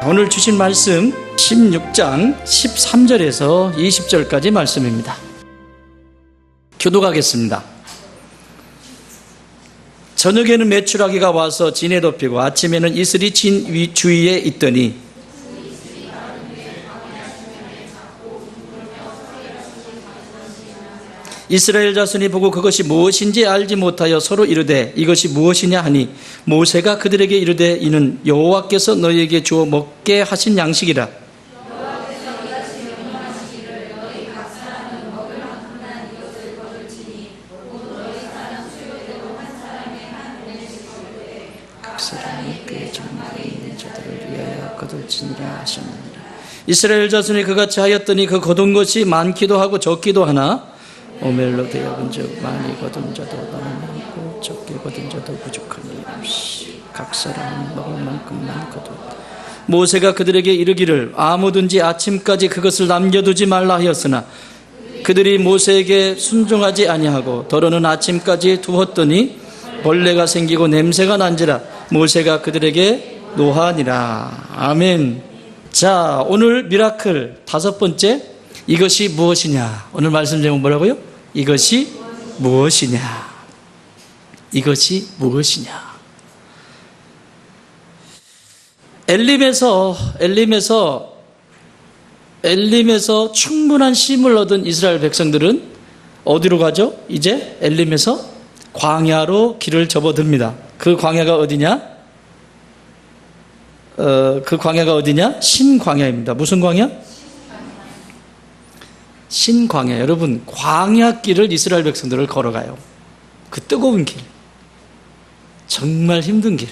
오늘 주신 말씀 16장 13절에서 20절까지 말씀입니다. 교독하겠습니다. 저녁에는 메추라기가 와서 진에 덮이고 아침에는 이슬이 진 주위에 있더니 이스라엘 자손이 보고 그것이 무엇인지 알지 못하여 서로 이르되 이것이 무엇이냐 하니 모세가 그들에게 이르되 이는 여호와께서 너희에게 주어 먹게 하신 양식이라. 각 사람이 그의 전에 있는 자들을 위하여 거둘지니라 하셨느니라. 이스라엘 자손이 그같이 하였더니 그 거둔 것이 많기도 하고 적기도 하나 오멜로 되어본즉 많이 거둔 자도 너무 많고 적게 거둔 자도 부족한 일 없이 각 사람은 먹을 만큼만 거두었다. 모세가 그들에게 이르기를 아무든지 아침까지 그것을 남겨두지 말라 하였으나 그들이 모세에게 순종하지 아니하고 더러는 아침까지 두었더니 벌레가 생기고 냄새가 난지라 모세가 그들에게 노하니라. 아멘. 자, 오늘 미라클 다섯 번째, 이것이 무엇이냐. 오늘 말씀 제목 뭐라고요? 이것이 무엇이냐. 이것이 무엇이냐. 엘림에서 충분한 쉼을 얻은 이스라엘 백성들은 어디로 가죠? 이제 엘림에서 광야로 길을 접어듭니다. 그 광야가 어디냐? 그 광야가 어디냐? 신광야입니다. 무슨 광야? 신광야. 여러분, 광야길을 이스라엘 백성들을 걸어가요. 그 뜨거운 길, 정말 힘든 길.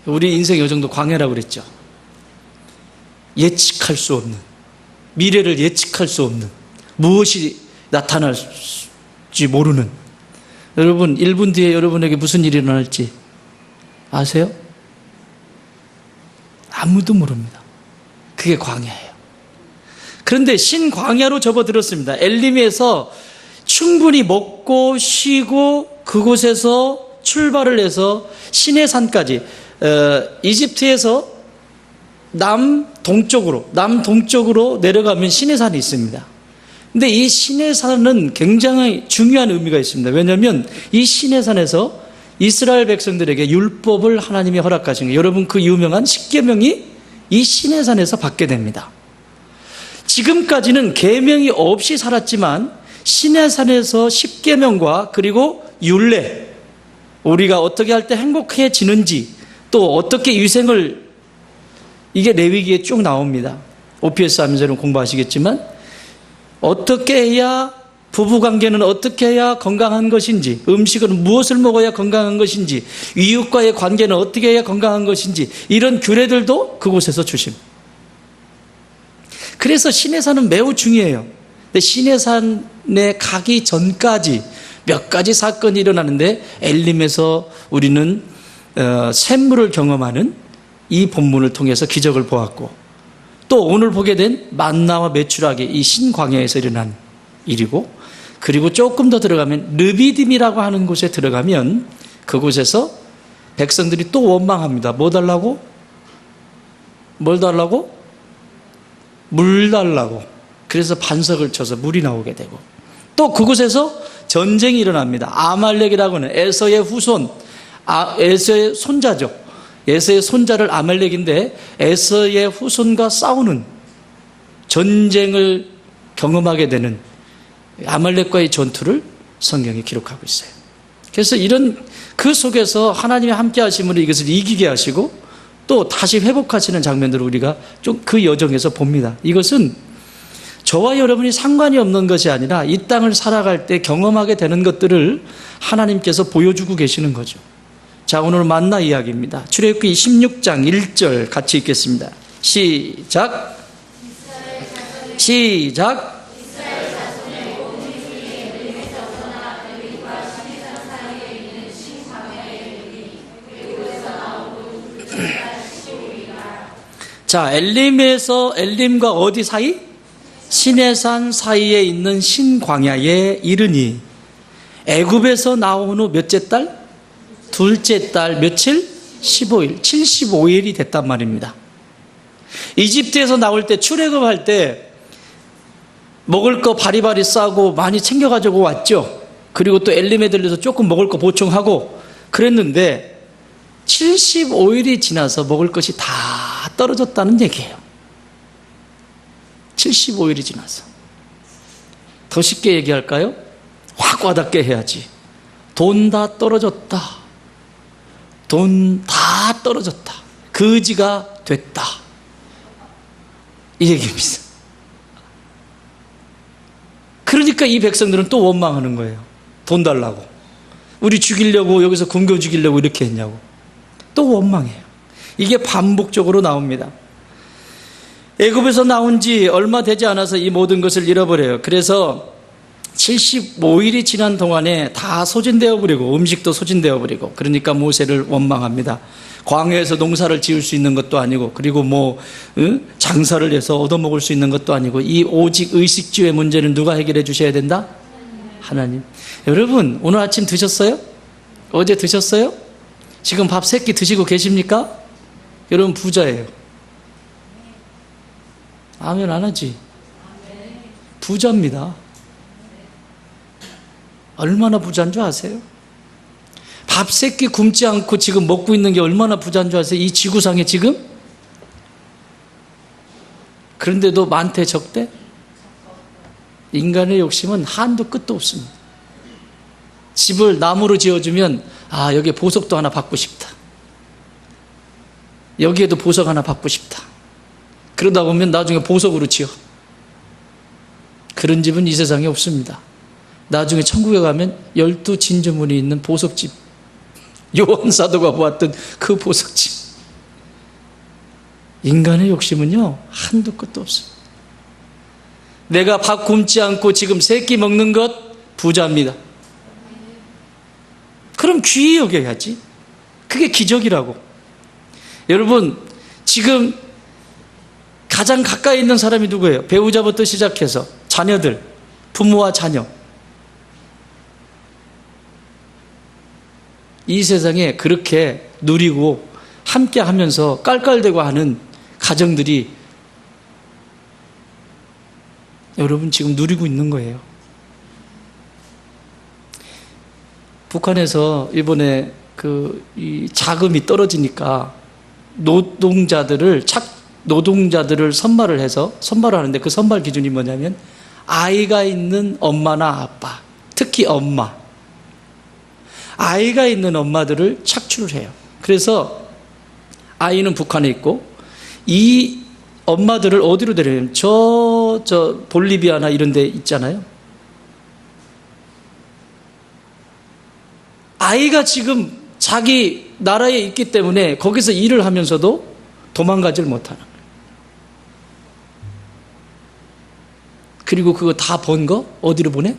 우리 인생이 이 정도 광야라고 그랬죠. 예측할 수 없는, 미래를 예측할 수 없는, 무엇이 나타날지 모르는. 여러분, 1분 뒤에 여러분에게 무슨 일이 일어날지 아세요? 아무도 모릅니다. 그게 광야예요. 그런데 신광야로 접어들었습니다. 엘림에서 충분히 먹고 쉬고 그곳에서 출발을 해서 시내산까지, 이집트에서 남동쪽으로 내려가면 시내산이 있습니다. 근데 이 시내산은 굉장히 중요한 의미가 있습니다. 왜냐하면 이 시내산에서 이스라엘 백성들에게 율법을 하나님이 허락하신 거예요. 여러분, 그 유명한 십계명이 이 시내산에서 받게 됩니다. 지금까지는 계명이 없이 살았지만 시내산에서 십계명과 그리고 율례, 우리가 어떻게 할 때 행복해지는지, 또 어떻게 위생을, 이게 레위기에 쭉 나옵니다. OPS 하면서 공부하시겠지만 어떻게 해야, 부부관계는 어떻게 해야 건강한 것인지, 음식은 무엇을 먹어야 건강한 것인지, 이웃과의 관계는 어떻게 해야 건강한 것인지, 이런 규례들도 그곳에서 주십니다. 그래서 시내산은 매우 중요해요. 근데 시내산에 가기 전까지 몇 가지 사건이 일어나는데 엘림에서 우리는 샘물을 경험하는 이 본문을 통해서 기적을 보았고, 또 오늘 보게 된 만나와 메추라기, 이 신광야에서 일어난 일이고, 그리고 조금 더 들어가면 르비딤이라고 하는 곳에 들어가면 그곳에서 백성들이 또 원망합니다. 뭐 달라고? 뭘 달라고? 물 달라고. 그래서 반석을 쳐서 물이 나오게 되고, 또 그곳에서 전쟁이 일어납니다. 아말렉이라고 하는 에서의 후손, 에서의 손자죠. 에서의 손자를 아말렉인데 에서의 후손과 싸우는 전쟁을 경험하게 되는 아말렉과의 전투를 성경이 기록하고 있어요. 그래서 그 속에서 하나님이 함께 하심으로 이것을 이기게 하시고 또 다시 회복하시는 장면들을 우리가 좀 그 여정에서 봅니다. 이것은 저와 여러분이 상관이 없는 것이 아니라 이 땅을 살아갈 때 경험하게 되는 것들을 하나님께서 보여주고 계시는 거죠. 자, 오늘 만나 이야기입니다. 출애굽기 16장 1절 같이 읽겠습니다. 시작. 자, 엘림과 어디 사이? 시내산 사이에 있는 신광야에 이르니 애굽에서 나온 후 몇째 달? 둘째 달 며칠? 15일, 75일이 됐단 말입니다. 이집트에서 나올 때 출애굽할 때 먹을 거 바리바리 싸고 많이 챙겨가지고 왔죠. 그리고 또 엘림에 들려서 조금 먹을 거 보충하고 그랬는데 75일이 지나서 먹을 것이 다 떨어졌다는 얘기예요. 75일이 지나서. 더 쉽게 얘기할까요? 확 와닿게 해야지. 돈 다 떨어졌다. 돈 다 떨어졌다. 거지가 됐다. 이 얘기입니다. 그러니까 이 백성들은 또 원망하는 거예요. 돈 달라고. 우리 죽이려고 여기서 굶겨 죽이려고 이렇게 했냐고. 또 원망해요. 이게 반복적으로 나옵니다. 애굽에서 나온 지 얼마 되지 않아서 이 모든 것을 잃어버려요. 그래서 75일이 지난 동안에 다 소진되어 버리고 음식도 소진되어 버리고 그러니까 모세를 원망합니다. 광야에서 농사를 지을 수 있는 것도 아니고 그리고 장사를 해서 얻어먹을 수 있는 것도 아니고 이 오직 의식주의 문제는 누가 해결해 주셔야 된다? 하나님. 여러분 오늘 아침 드셨어요? 어제 드셨어요? 지금 밥 3끼 드시고 계십니까? 여러분 부자예요. 아멘 안 하지? 부자입니다. 얼마나 부자인 줄 아세요? 밥 3끼 굶지 않고 지금 먹고 있는 게 얼마나 부자인 줄 아세요? 이 지구상에 지금? 그런데도 많대 적대? 인간의 욕심은 한도 끝도 없습니다. 집을 나무로 지어주면 여기에 보석도 하나 받고 싶다. 여기에도 보석 하나 받고 싶다. 그러다 보면 나중에 보석으로 지어. 그런 집은 이 세상에 없습니다. 나중에 천국에 가면 12진주문이 있는 보석집. 요한사도가 보았던 그 보석집. 인간의 욕심은요 한도 끝도 없습니다. 내가 밥 굶지 않고 지금 3끼 먹는 것 부자입니다. 그럼 귀히 여겨야지. 그게 기적이라고. 여러분 지금 가장 가까이 있는 사람이 누구예요? 배우자부터 시작해서 자녀들, 부모와 자녀. 이 세상에 그렇게 누리고 함께 하면서 깔깔대고 하는 가정들이 여러분 지금 누리고 있는 거예요. 북한에서 이번에 이 자금이 떨어지니까 노동자들을 선발을 해서 선발을 하는데 그 선발 기준이 뭐냐면 아이가 있는 엄마나 아빠, 특히 엄마. 아이가 있는 엄마들을 착출을 해요. 그래서 아이는 북한에 있고 이 엄마들을 어디로 데려요? 저 볼리비아나 이런 데 있잖아요. 아이가 지금 자기 나라에 있기 때문에 거기서 일을 하면서도 도망가질 못하는 거예요. 그리고 그거 다 번 거 어디로 보내?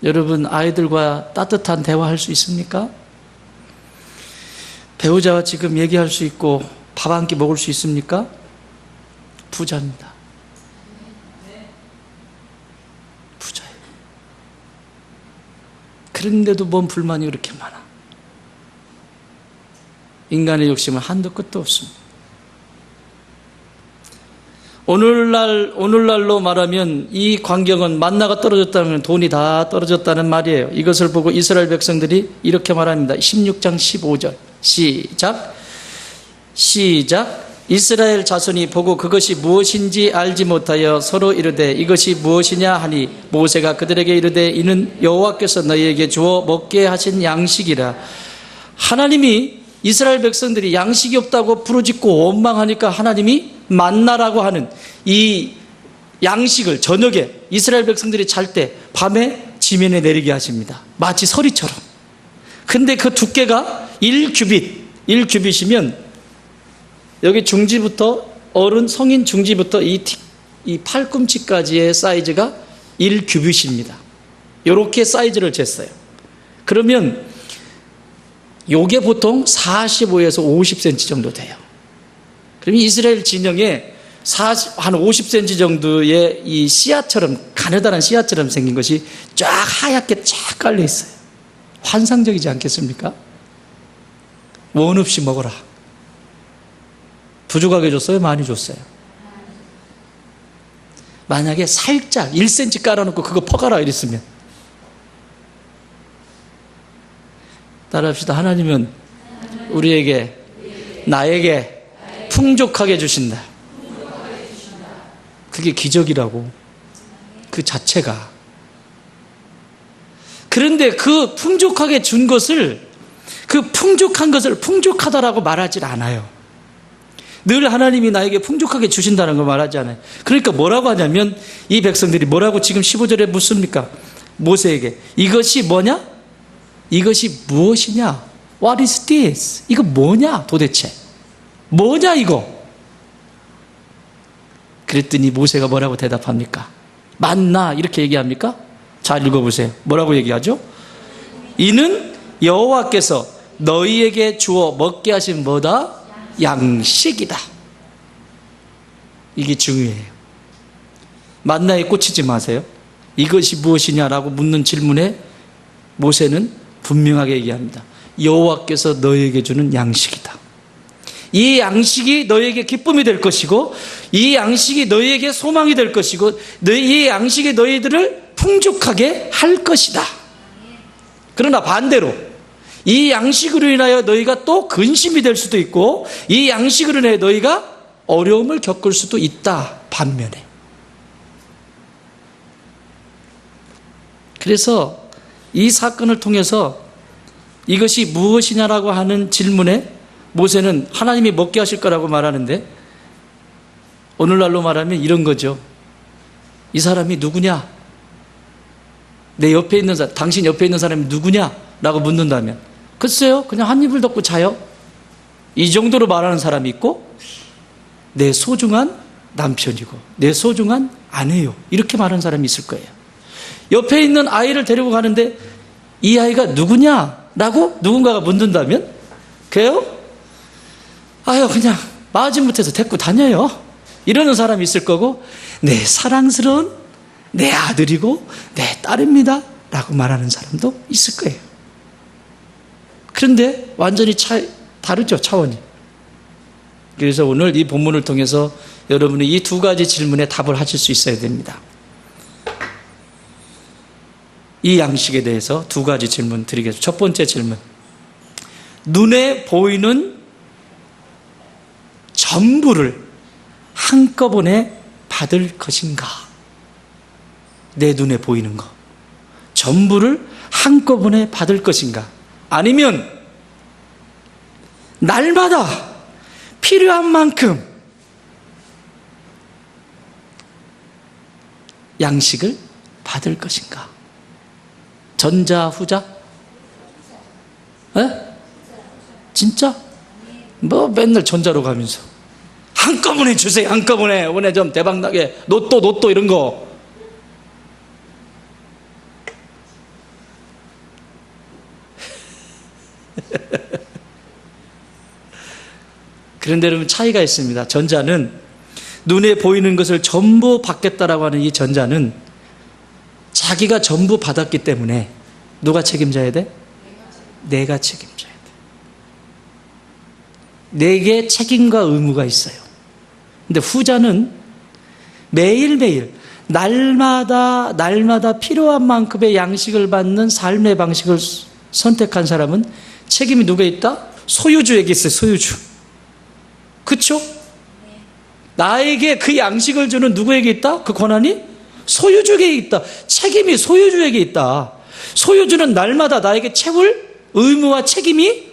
여러분 아이들과 따뜻한 대화할 수 있습니까? 배우자와 지금 얘기할 수 있고 밥 한 끼 먹을 수 있습니까? 부자입니다. 부자예요. 그런데도 뭔 불만이 그렇게 많아. 인간의 욕심은 한도 끝도 없습니다. 오늘날로 말하면 이 광경은 만나가 떨어졌다면 돈이 다 떨어졌다는 말이에요. 이것을 보고 이스라엘 백성들이 이렇게 말합니다. 16장 15절 시작. 이스라엘 자손이 보고 그것이 무엇인지 알지 못하여 서로 이르되 이것이 무엇이냐 하니 모세가 그들에게 이르되 이는 여호와께서 너희에게 주어 먹게 하신 양식이라. 하나님이 이스라엘 백성들이 양식이 없다고 부르짖고 원망하니까 하나님이 만나라고 하는 이 양식을 저녁에 이스라엘 백성들이 잘 때 밤에 지면에 내리게 하십니다. 마치 서리처럼. 근데 그 두께가 1규빗이면 여기 중지부터 어른 성인 중지부터 이 팔꿈치까지의 사이즈가 1규빗입니다. 이렇게 사이즈를 쟀어요. 그러면 요게 보통 45에서 50cm 정도 돼요. 그러면 이스라엘 진영에 한 50cm 정도의 이 씨앗처럼 가느다란 씨앗처럼 생긴 것이 쫙 하얗게 쫙 깔려 있어요. 환상적이지 않겠습니까? 원 없이 먹어라. 부족하게 줬어요? 많이 줬어요? 만약에 살짝 1cm 깔아놓고 그거 퍼가라 이랬으면, 따라합시다. 하나님은 우리에게, 나에게 풍족하게 주신다. 그게 기적이라고, 그 자체가. 그런데 그 풍족하게 준 것을, 그 풍족한 것을 풍족하다라고 말하지 않아요. 늘 하나님이 나에게 풍족하게 주신다는 걸 말하지 않아요. 그러니까 뭐라고 하냐면, 이 백성들이 뭐라고 지금 15절에 묻습니까? 모세에게. 이것이 뭐냐? 이것이 무엇이냐? What is this? 이거 뭐냐 도대체? 뭐냐 이거? 그랬더니 모세가 뭐라고 대답합니까? 만나 이렇게 얘기합니까? 잘 읽어보세요. 뭐라고 얘기하죠? 이는 여호와께서 너희에게 주어 먹게 하신 뭐다? 양식이다. 이게 중요해요. 만나에 꽂히지 마세요. 이것이 무엇이냐라고 묻는 질문에 모세는 분명하게 얘기합니다. 여호와께서 너희에게 주는 양식이다. 이 양식이 너희에게 기쁨이 될 것이고, 이 양식이 너희에게 소망이 될 것이고, 이 양식이 너희들을 풍족하게 할 것이다. 그러나 반대로 이 양식으로 인하여 너희가 또 근심이 될 수도 있고, 이 양식으로 인하여 너희가 어려움을 겪을 수도 있다. 반면에. 그래서 이 사건을 통해서 이것이 무엇이냐라고 하는 질문에 모세는 하나님이 먹게 하실 거라고 말하는데, 오늘날로 말하면 이런 거죠. 이 사람이 누구냐? 내 옆에 있는 사람, 당신 옆에 있는 사람이 누구냐? 라고 묻는다면, 글쎄요, 그냥 한 입을 덮고 자요. 이 정도로 말하는 사람이 있고, 내 소중한 남편이고 내 소중한 아내요, 이렇게 말하는 사람이 있을 거예요. 옆에 있는 아이를 데리고 가는데 이 아이가 누구냐? 라고 누군가가 묻는다면, 그래요? 아유, 그냥 마지못해서 데리고 다녀요. 이러는 사람이 있을 거고, 내 사랑스러운 내 아들이고 내 딸입니다. 라고 말하는 사람도 있을 거예요. 그런데 완전히 다르죠, 차원이. 그래서 오늘 이 본문을 통해서 여러분이 이 두 가지 질문에 답을 하실 수 있어야 됩니다. 이 양식에 대해서 두 가지 질문 드리겠습니다. 첫 번째 질문. 눈에 보이는 전부를 한꺼번에 받을 것인가? 내 눈에 보이는 거 전부를 한꺼번에 받을 것인가? 아니면 날마다 필요한 만큼 양식을 받을 것인가? 전자, 후자? 에? 진짜? 뭐 맨날 전자로 가면서 한꺼번에 주세요. 한꺼번에 이번에 좀 대박나게 로또 이런 거. 그런데 여러분, 차이가 있습니다. 전자는 눈에 보이는 것을 전부 받겠다라고 하는 이 전자는 자기가 전부 받았기 때문에 누가 책임져야 돼? 내가 책임져야 돼. 내게 책임과 의무가 있어요. 근데 후자는 매일매일 날마다 필요한 만큼의 양식을 받는 삶의 방식을 선택한 사람은 책임이 누구에 있다? 소유주에게 있어요. 소유주. 그렇죠? 나에게 그 양식을 주는 누구에게 있다? 그 권한이 소유주에게 있다. 책임이 소유주에게 있다. 소유주는 날마다 나에게 채울 의무와 책임이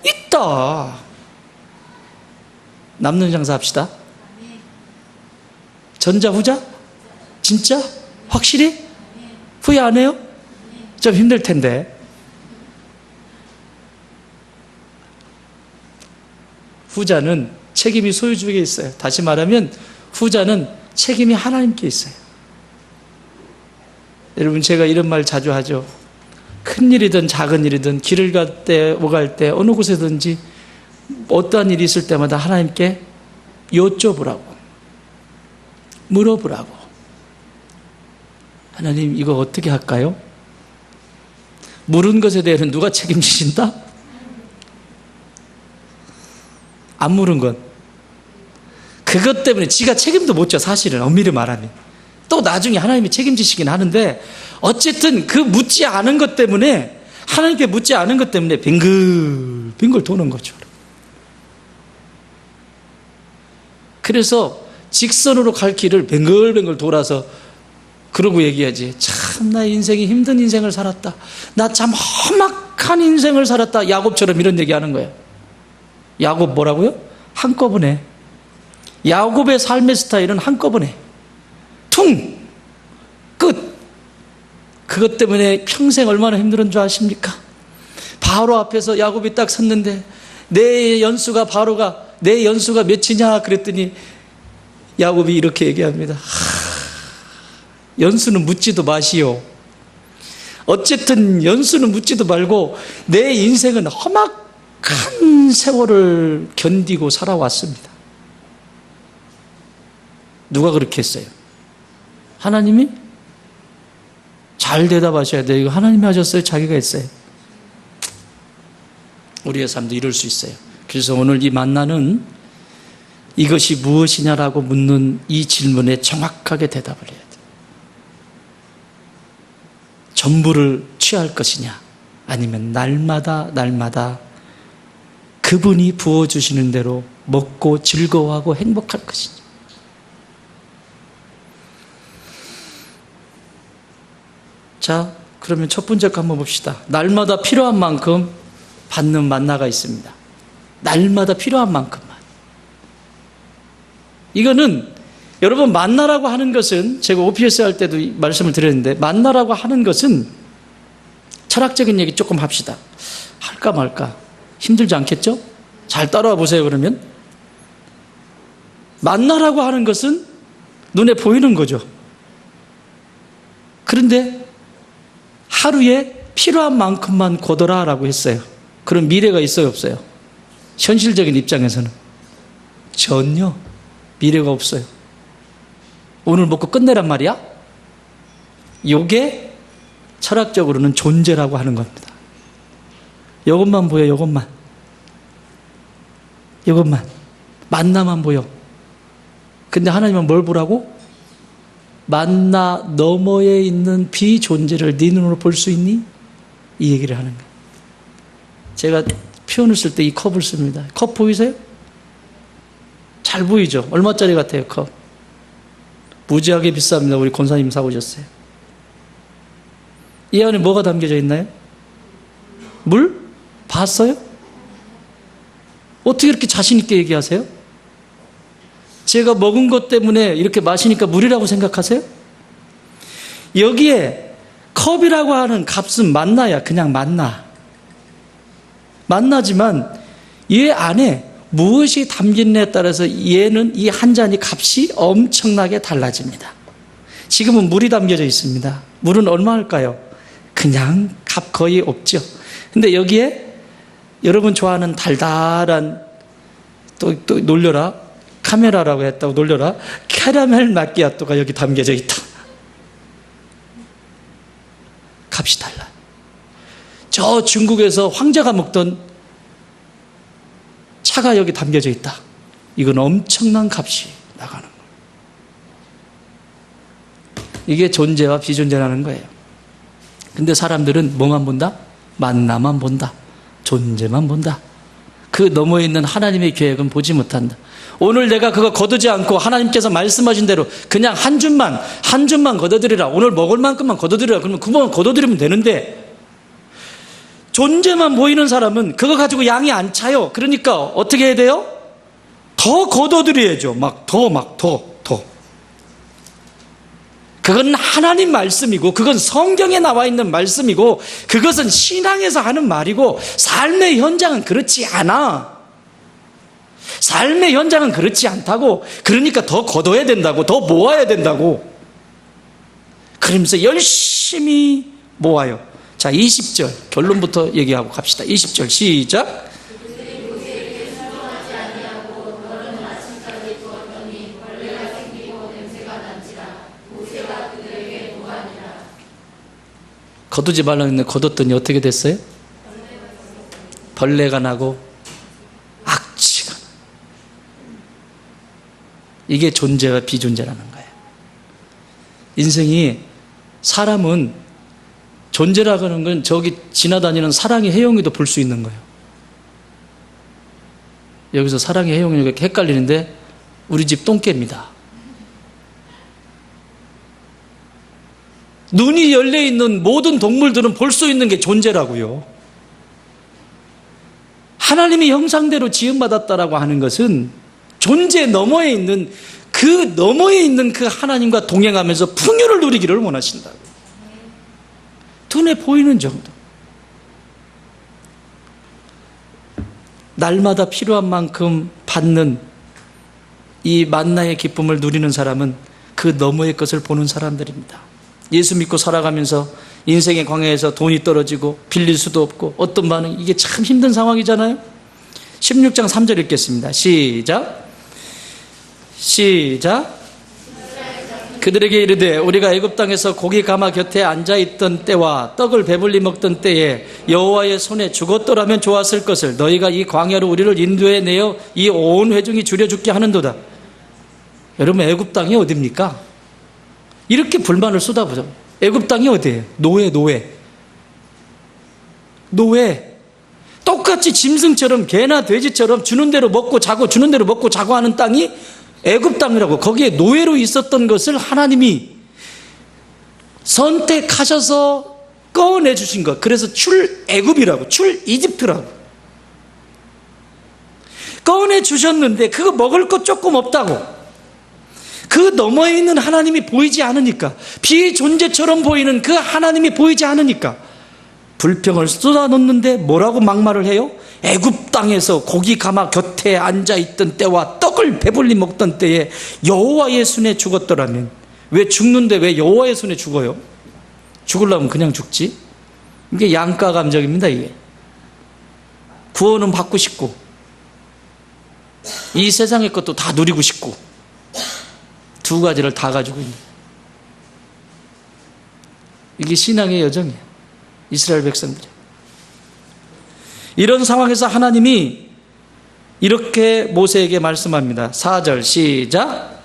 있다. 남는 장사 합시다. 전자, 후자? 진짜? 확실히? 후회 안 해요? 좀 힘들 텐데. 후자는 책임이 소유주에게 있어요. 다시 말하면 후자는 책임이 하나님께 있어요. 여러분, 제가 이런 말 자주 하죠. 큰 일이든 작은 일이든 길을 갈 때, 오갈 때, 어느 곳에든지 어떠한 일이 있을 때마다 하나님께 여쭤보라고, 물어보라고. 하나님, 이거 어떻게 할까요? 물은 것에 대해서는 누가 책임지신다? 안 물은 것. 그것 때문에 지가 책임도 못 져, 사실은. 엄밀히 말하면. 또 나중에 하나님이 책임지시긴 하는데, 어쨌든 그 묻지 않은 것 때문에, 하나님께 묻지 않은 것 때문에 빙글빙글 도는 거죠. 그래서 직선으로 갈 길을 뱅글뱅글 돌아서 그러고 얘기하지. 참, 나 인생이 힘든 인생을 살았다. 나 참 험악한 인생을 살았다. 야곱처럼 이런 얘기하는 거예요. 야곱 뭐라고요? 한꺼번에. 야곱의 삶의 스타일은 한꺼번에. 퉁! 끝! 그것 때문에 평생 얼마나 힘들은 줄 아십니까? 바로 앞에서 야곱이 딱 섰는데 내 연수가 몇이냐 그랬더니 야곱이 이렇게 얘기합니다. 연수는 묻지도 마시오. 어쨌든 연수는 묻지도 말고 내 인생은 험악한 세월을 견디고 살아왔습니다. 누가 그렇게 했어요? 하나님이? 잘 대답하셔야 돼요. 이거 하나님이 하셨어요? 자기가 했어요? 우리의 삶도 이럴 수 있어요. 그래서 오늘 이 만나는 이것이 무엇이냐라고 묻는 이 질문에 정확하게 대답을 해야 돼요. 전부를 취할 것이냐, 아니면 날마다 그분이 부어주시는 대로 먹고 즐거워하고 행복할 것이냐. 자, 그러면 첫 번째 거 한번 봅시다. 날마다 필요한 만큼 받는 만나가 있습니다. 날마다 필요한 만큼만. 이거는 여러분, 만나라고 하는 것은, 제가 OPS 할 때도 말씀을 드렸는데, 만나라고 하는 것은 철학적인 얘기 조금 합시다. 할까 말까 힘들지 않겠죠? 잘 따라와 보세요. 그러면 만나라고 하는 것은 눈에 보이는 거죠. 그런데 하루에 필요한 만큼만 거둬라 라고 했어요. 그럼 미래가 있어요, 없어요? 현실적인 입장에서는 전혀 미래가 없어요. 오늘 먹고 끝내란 말이야? 요게 철학적으로는 존재라고 하는 겁니다. 요것만 보여, 요것만. 만나만 보여. 근데 하나님은 뭘 보라고? 만나 너머에 있는 비존재를 네 눈으로 볼 수 있니? 이 얘기를 하는 거예요. 제가 표현을 쓸 때 이 컵을 씁니다. 컵 보이세요? 잘 보이죠? 얼마짜리 같아요, 컵? 무지하게 비쌉니다. 우리 권사님 사오셨어요. 이 안에 뭐가 담겨져 있나요? 물? 봤어요? 어떻게 이렇게 자신 있게 얘기하세요? 제가 먹은 것 때문에 이렇게 마시니까 물이라고 생각하세요? 여기에 컵이라고 하는 값은 만나야 그냥 만나지만 얘 안에 무엇이 담겼냐에 따라서 얘는 이 한 잔이 값이 엄청나게 달라집니다. 지금은 물이 담겨져 있습니다. 물은 얼마 할까요? 그냥 값 거의 없죠. 근데 여기에 여러분 좋아하는 달달한 또 놀려라, 카메라라고 했다고 놀려라, 캐러멜 마끼아또가 여기 담겨져 있다. 값이 달라요. 저 중국에서 황제가 먹던 차가 여기 담겨져 있다. 이건 엄청난 값이 나가는 거예요. 이게 존재와 비존재라는 거예요. 근데 사람들은 뭐만 본다? 만나만 본다. 존재만 본다. 그 너머에 있는 하나님의 계획은 보지 못한다. 오늘 내가 그거 거두지 않고 하나님께서 말씀하신 대로 그냥 한 줌만 거둬들이라. 오늘 먹을 만큼만 거둬들이라. 그러면 그만 거둬들이면 되는데, 존재만 보이는 사람은 그거 가지고 양이 안 차요. 그러니까 어떻게 해야 돼요? 더 거둬들여야죠. 더. 그건 하나님 말씀이고, 그건 성경에 나와 있는 말씀이고, 그것은 신앙에서 하는 말이고, 삶의 현장은 그렇지 않아. 삶의 현장은 그렇지 않다고. 그러니까 더 거둬야 된다고, 더 모아야 된다고. 그러면서 열심히 모아요. 자, 20절 결론부터 얘기하고 갑시다. 20절 시작. 거두지 말라고 했는데 거뒀더니 어떻게 됐어요? 벌레가 나고 악취가 나. 이게 존재와 비존재라는 거예요. 인생이, 사람은 존재라고 하는 건 저기 지나다니는 사랑의 해영이도 볼 수 있는 거예요. 여기서 사랑의 해영이 이렇게 헷갈리는데 우리 집 똥개입니다. 눈이 열려있는 모든 동물들은 볼 수 있는 게 존재라고요. 하나님이 형상대로 지음받았다라고 하는 것은 존재 너머에 있는 그 하나님과 동행하면서 풍요를 누리기를 원하신다고. 눈에 보이는 정도. 날마다 필요한 만큼 받는 이 만나의 기쁨을 누리는 사람은 그 너머의 것을 보는 사람들입니다. 예수 믿고 살아가면서 인생의 광야에서 돈이 떨어지고 빌릴 수도 없고 어떤 반응, 이게 참 힘든 상황이잖아요. 16장 3절 읽겠습니다. 시작. 그들에게 이르되 우리가 애굽 땅에서 고기 가마 곁에 앉아있던 때와 떡을 배불리 먹던 때에 여호와의 손에 죽었더라면 좋았을 것을 너희가 이 광야로 우리를 인도해 내어 이 온 회중이 줄여 죽게 하는도다. 여러분, 애굽 땅이 어디입니까? 이렇게 불만을 쏟아보죠. 애굽 땅이 어디예요? 노예. 똑같이 짐승처럼 개나 돼지처럼 주는 대로 먹고 자고 주는 대로 먹고 자고 하는 땅이 애굽 땅이라고. 거기에 노예로 있었던 것을 하나님이 선택하셔서 꺼내주신 것. 그래서 출애굽이라고, 출이집트라고 꺼내주셨는데 그거 먹을 것 조금 없다고. 그 너머에 있는 하나님이 보이지 않으니까, 비존재처럼 보이는 그 하나님이 보이지 않으니까 불평을 쏟아놓는데 뭐라고 막말을 해요? 애굽 땅에서 고기 가마 곁에 앉아있던 때와 떡을 배불리 먹던 때에 여호와의 손에 죽었더라면. 왜 죽는데 왜 여호와의 손에 죽어요? 죽으려면 그냥 죽지. 이게 양가 감정입니다. 이게 구원은 받고 싶고 이 세상의 것도 다 누리고 싶고 두 가지를 다 가지고 있는, 이게 신앙의 여정이에요. 이스라엘 백성들이. 이런 상황에서 하나님이 이렇게 모세에게 말씀합니다. 4절 시작.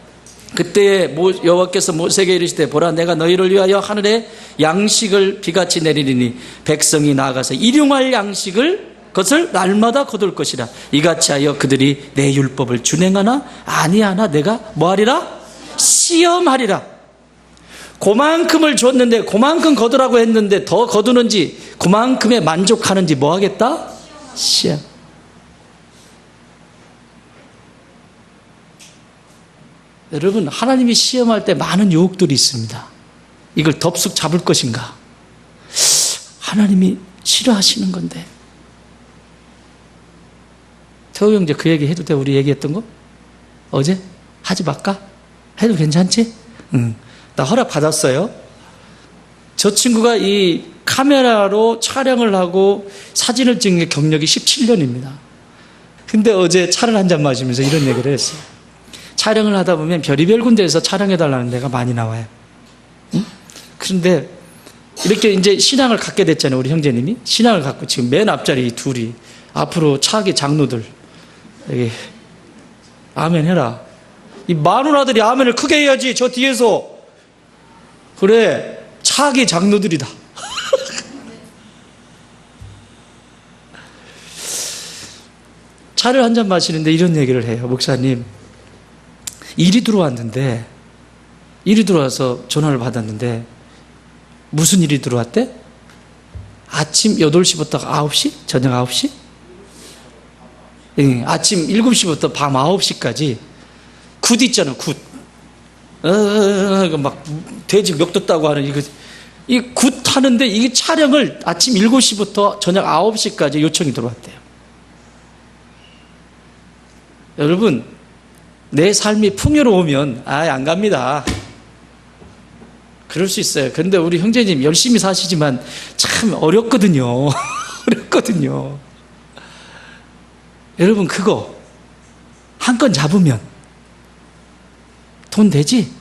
그때 여호와께서 모세에게 이르시되 보라, 내가 너희를 위하여 하늘에 양식을 비같이 내리리니 백성이 나아가서 일용할 양식을 그것을 날마다 거둘 것이라. 이같이 하여 그들이 내 율법을 준행하나 아니하나 내가 뭐하리라? 시험하리라. 그만큼을 줬는데 그만큼 거두라고 했는데 더 거두는지 그만큼에 만족하는지 뭐 하겠다? 시험. 여러분, 하나님이 시험할 때 많은 유혹들이 있습니다. 이걸 덥석 잡을 것인가? 하나님이 싫어하시는 건데. 태호 형제 그 얘기 해도 돼? 우리 얘기했던 거? 어제? 하지 말까? 해도 괜찮지? 응. 나 허락 받았어요. 저 친구가 이 카메라로 촬영을 하고 사진을 찍는 게 경력이 17년입니다. 근데 어제 차를 한잔 마시면서 이런 얘기를 했어요. 촬영을 하다 보면 별의별 군데에서 촬영해달라는 데가 많이 나와요. 응? 그런데 이렇게 이제 신앙을 갖게 됐잖아요. 우리 형제님이 신앙을 갖고 지금 맨 앞자리 이 둘이 앞으로 차기 장로들, 여기 아멘 해라. 이 마누라들이 아멘을 크게 해야지. 저 뒤에서 그래, 차기 장로들이다. 차를 한잔 마시는데 이런 얘기를 해요. 목사님, 일이 들어왔는데, 일이 들어와서 전화를 받았는데 무슨 일이 들어왔대? 아침 8시부터 9시? 저녁 9시? 예, 아침 7시부터 밤 9시까지 굿 있잖아, 굿. 막 돼지 멱 뒀다고 하는 이 굿 하는데 이게 촬영을 아침 7시부터 저녁 9시까지 요청이 들어왔대요. 여러분, 내 삶이 풍요로우면 안 갑니다. 그럴 수 있어요. 그런데 우리 형제님 열심히 사시지만 참 어렵거든요. 어렵거든요. 여러분, 그거 한 건 잡으면 돈 되지?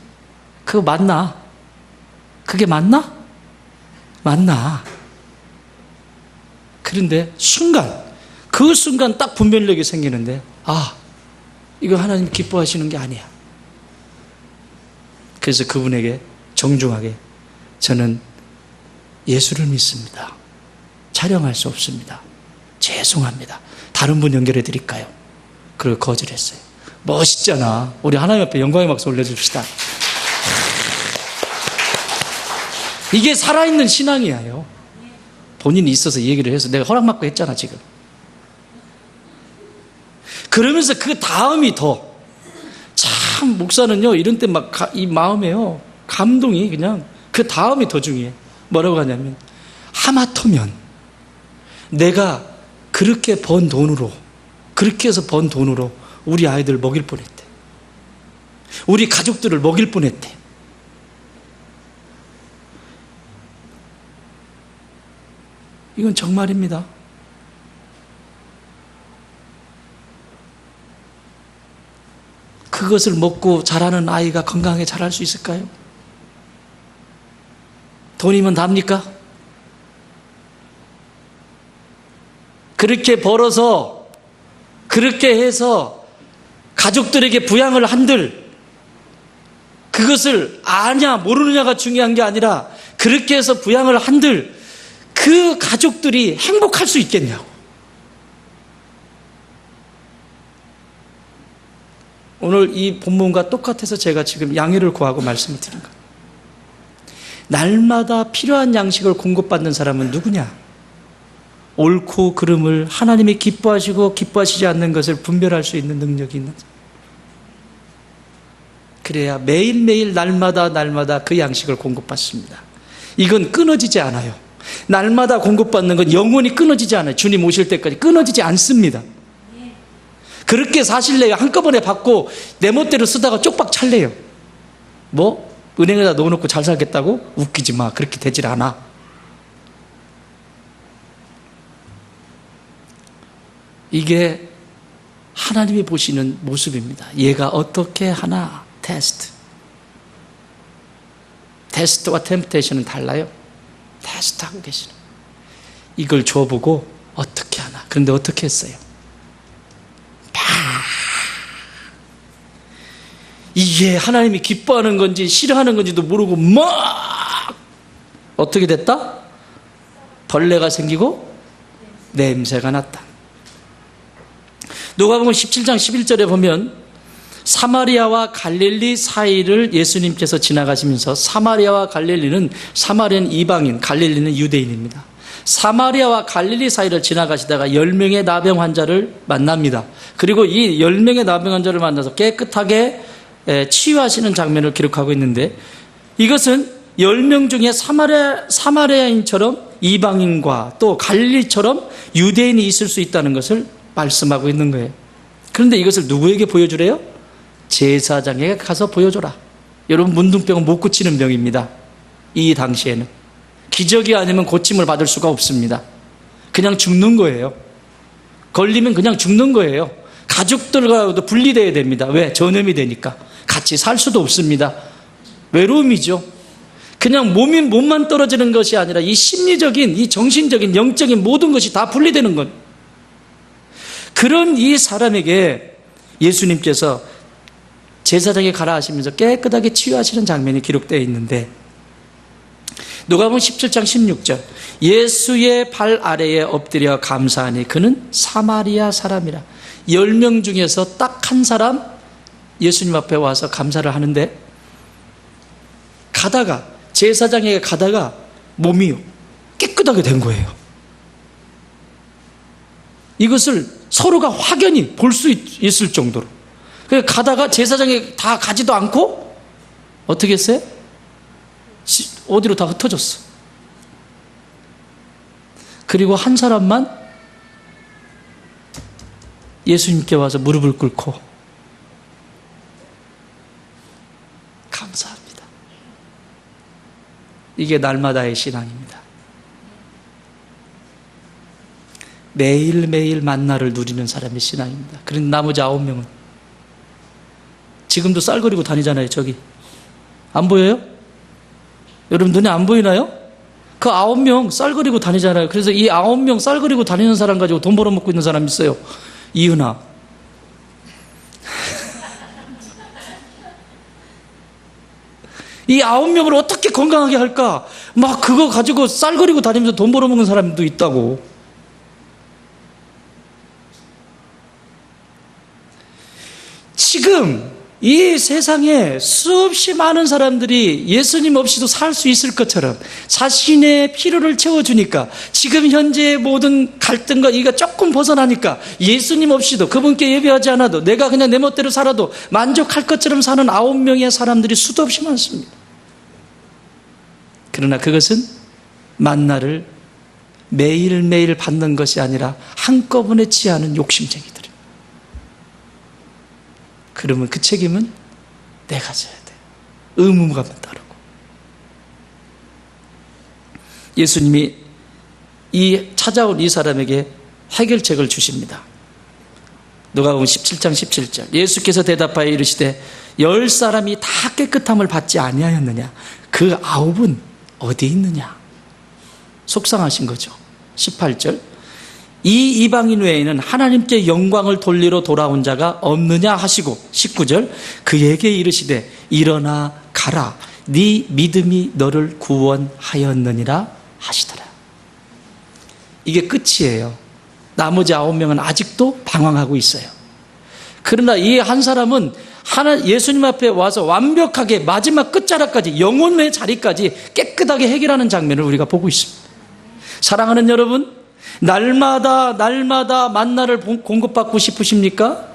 그거 맞나? 그게 맞나? 만나. 그런데 그 순간 딱 분별력이 생기는데, 이거 하나님 기뻐하시는 게 아니야. 그래서 그분에게 정중하게, 저는 예수를 믿습니다. 촬영할 수 없습니다. 죄송합니다. 다른 분 연결해 드릴까요? 그걸 거절했어요. 멋있잖아. 우리 하나님 앞에 영광의 박수 올려줍시다. 이게 살아있는 신앙이에요. 본인이 있어서 얘기를 해서 내가 허락받고 했잖아, 지금. 그러면서 그 다음이 참, 목사는요, 이런 때 이 마음에요, 감동이 그냥, 그 다음이 더 중요해. 뭐라고 하냐면, 하마터면, 내가 그렇게 해서 번 돈으로 우리 아이들 먹일 뻔했대. 우리 가족들을 먹일 뻔했대. 이건 정말입니다. 그것을 먹고 자라는 아이가 건강하게 자랄 수 있을까요? 돈이면 답니까? 그렇게 벌어서, 그렇게 해서 가족들에게 부양을 한들, 그것을 아냐 모르느냐가 중요한 게 아니라, 그렇게 해서 부양을 한들 그 가족들이 행복할 수 있겠냐고. 오늘 이 본문과 똑같아서 제가 지금 양해를 구하고 말씀을 드린 거예요. 날마다 필요한 양식을 공급받는 사람은 누구냐? 옳고 그름을 하나님이 기뻐하시고 기뻐하시지 않는 것을 분별할 수 있는 능력이 있는 사람. 그래야 매일매일 날마다 그 양식을 공급받습니다. 이건 끊어지지 않아요. 날마다 공급받는 건 영원히 끊어지지 않아요. 주님 오실 때까지 끊어지지 않습니다. 그렇게 사실래요? 한꺼번에 받고 내 멋대로 쓰다가 쪽박 찰래요. 은행에다 넣어놓고 잘 살겠다고? 웃기지 마. 그렇게 되질 않아. 이게 하나님이 보시는 모습입니다. 얘가 어떻게 하나? 테스트와 템프테이션은 달라요. 테스트하고 계시는. 이걸 줘보고 어떻게 하나? 그런데 어떻게 했어요? 이게 하나님이 기뻐하는 건지 싫어하는 건지도 모르고 어떻게 됐다? 벌레가 생기고 냄새가 났다. 누가복음 17장 11절에 보면 사마리아와 갈릴리 사이를 예수님께서 지나가시면서, 사마리아와 갈릴리는, 사마리아는 이방인, 갈릴리는 유대인입니다. 사마리아와 갈릴리 사이를 지나가시다가 10명의 나병 환자를 만납니다. 그리고 이 10명의 나병 환자를 만나서 깨끗하게 치유하시는 장면을 기록하고 있는데, 이것은 10명 중에 사마리아인처럼 이방인과 또 갈릴리처럼 유대인이 있을 수 있다는 것을 말씀하고 있는 거예요. 그런데 이것을 누구에게 보여주래요? 제사장에게 가서 보여줘라. 여러분, 문둥병은 못 고치는 병입니다. 이 당시에는 기적이 아니면 고침을 받을 수가 없습니다. 그냥 죽는 거예요. 걸리면 그냥 죽는 거예요. 가족들과도 분리되어야 됩니다. 왜? 전염이 되니까. 같이 살 수도 없습니다. 외로움이죠. 그냥 몸만 떨어지는 것이 아니라 이 심리적인, 이 정신적인, 영적인 모든 것이 다 분리되는 것. 그런 이 사람에게 예수님께서 제사장에 가라 하시면서 깨끗하게 치유하시는 장면이 기록되어 있는데, 누가복음 17장 16절, 예수의 발 아래에 엎드려 감사하니 그는 사마리아 사람이라. 10명 중에서 딱 한 사람 예수님 앞에 와서 감사를 하는데, 제사장에게 가다가 몸이 깨끗하게 된 거예요. 이것을 서로가 확연히 볼 수 있을 정도로. 가다가 제사장이 다 가지도 않고 어떻게 했어요? 어디로 다 흩어졌어. 그리고 한 사람만 예수님께 와서 무릎을 꿇고 감사합니다. 이게 날마다의 신앙입니다. 매일매일 만나를 누리는 사람의 신앙입니다. 그런데 나머지 9명은 지금도 쌀거리고 다니잖아요. 저기 안 보여요? 여러분 눈에 안 보이나요? 그 9명 쌀거리고 다니잖아요. 그래서 이 9명 쌀거리고 다니는 사람 가지고 돈 벌어먹고 있는 사람 있어요. 이은하. 이 9명을 어떻게 건강하게 할까? 막 그거 가지고 쌀거리고 다니면서 돈 벌어먹는 사람도 있다고. 지금 이 세상에 수없이 많은 사람들이 예수님 없이도 살 수 있을 것처럼 자신의 필요를 채워주니까 지금 현재의 모든 갈등과 이가 조금 벗어나니까 예수님 없이도 그분께 예배하지 않아도 내가 그냥 내 멋대로 살아도 만족할 것처럼 사는 9명의 사람들이 수도 없이 많습니다. 그러나 그것은 만나를 매일매일 받는 것이 아니라 한꺼번에 취하는 욕심쟁이들. 그러면 그 책임은 내가 져야 돼. 의무감은 따르고. 예수님이 찾아온 이 사람에게 해결책을 주십니다. 누가복음 17장 17절. 예수께서 대답하여 이르시되 10사람이 다 깨끗함을 받지 아니하였느냐? 그 9은 어디 있느냐? 속상하신 거죠. 18절. 이 이방인 외에는 하나님께 영광을 돌리러 돌아온 자가 없느냐 하시고 19절. 그에게 이르시되 일어나 가라. 네 믿음이 너를 구원하였느니라 하시더라. 이게 끝이에요. 나머지 9명은 아직도 방황하고 있어요. 그러나 이 한 사람은 예수님 앞에 와서 완벽하게 마지막 끝자락까지 영혼의 자리까지 깨끗하게 해결하는 장면을 우리가 보고 있습니다. 사랑하는 여러분, 날마다 만나를 공급받고 싶으십니까?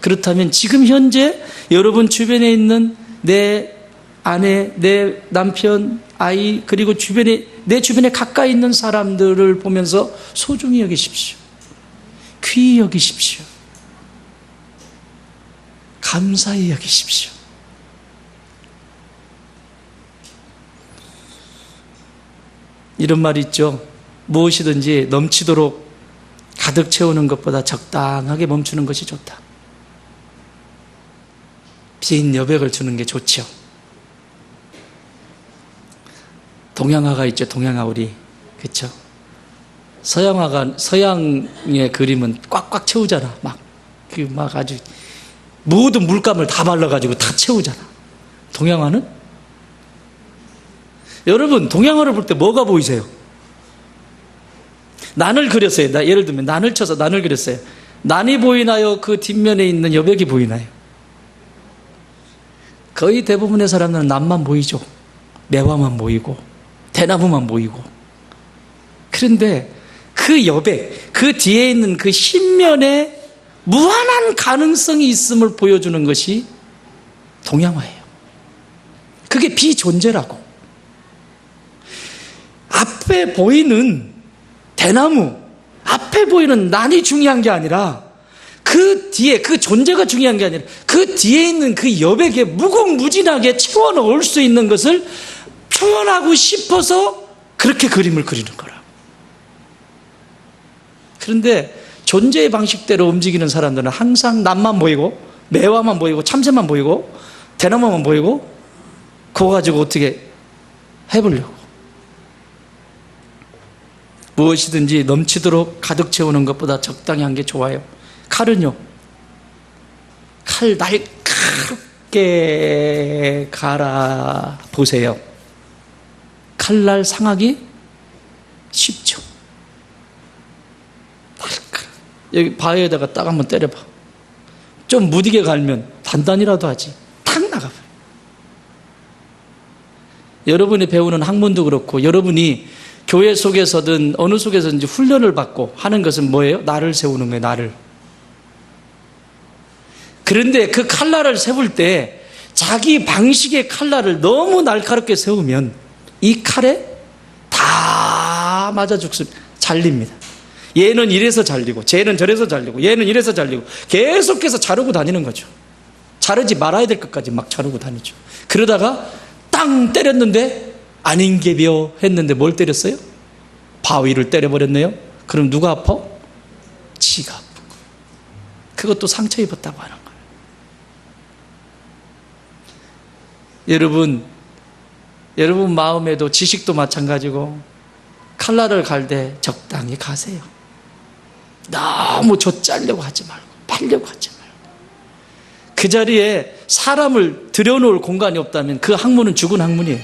그렇다면 지금 현재 여러분 주변에 있는 내 아내, 내 남편, 아이, 그리고 내 주변에 가까이 있는 사람들을 보면서 소중히 여기십시오. 귀히 여기십시오. 감사히 여기십시오. 이런 말이 있죠. 무엇이든지 넘치도록 가득 채우는 것보다 적당하게 멈추는 것이 좋다. 빈 여백을 주는 게 좋죠. 동양화가 있죠. 동양화 우리. 그렇죠? 서양의 그림은 꽉꽉 채우잖아. 막 아주 모든 물감을 다 발라가지고 다 채우잖아. 동양화는? 여러분, 동양화를 볼 때 뭐가 보이세요? 난을 그렸어요. 예를 들면 난을 쳐서 난을 그렸어요. 난이 보이나요? 그 뒷면에 있는 여백이 보이나요? 거의 대부분의 사람들은 난만 보이죠. 매화만 보이고 대나무만 보이고. 그런데 그 여백, 그 뒤에 있는 그 신면에 무한한 가능성이 있음을 보여주는 것이 동양화예요. 그게 비존재라고. 앞에 보이는 대나무, 앞에 보이는 난이 중요한 게 아니라 그 뒤에 그 존재가 중요한 게 아니라 그 뒤에 있는 그 여백에 무궁무진하게 채워 넣을 수 있는 것을 표현하고 싶어서 그렇게 그림을 그리는 거라. 그런데 존재의 방식대로 움직이는 사람들은 항상 난만 보이고 매화만 보이고 참새만 보이고 대나무만 보이고 그거 가지고 어떻게 해보려고. 무엇이든지 넘치도록 가득 채우는 것보다 적당히 한 게 좋아요. 칼은요, 칼 날카롭게 갈아 보세요. 칼날 상하기 쉽죠. 여기 바위에다가 딱 한번 때려봐. 좀 무디게 갈면 단단이라도 하지. 탁 나가버려. 여러분이 배우는 학문도 그렇고 여러분이 교회 속에서든 어느 속에서든지 훈련을 받고 하는 것은 뭐예요? 날을 세우는 거예요. 날을. 그런데 그 칼날을 세울 때 자기 방식의 칼날을 너무 날카롭게 세우면 이 칼에 다 맞아 죽습니다. 잘립니다. 얘는 이래서 잘리고 쟤는 저래서 잘리고 얘는 이래서 잘리고 계속해서 자르고 다니는 거죠. 자르지 말아야 될 것까지 막 자르고 다니죠. 그러다가 땅 때렸는데 아닌게벼 했는데 뭘 때렸어요? 바위를 때려버렸네요. 그럼 누가 아파? 지가 아픈 거예요. 그것도 상처 입었다고 하는 거예요. 여러분 마음에도 지식도 마찬가지고 칼날을 갈되 적당히 가세요. 너무 좆짜려고 하지 말고, 팔려고 하지 말고. 그 자리에 사람을 들여놓을 공간이 없다면 그 학문은 죽은 학문이에요.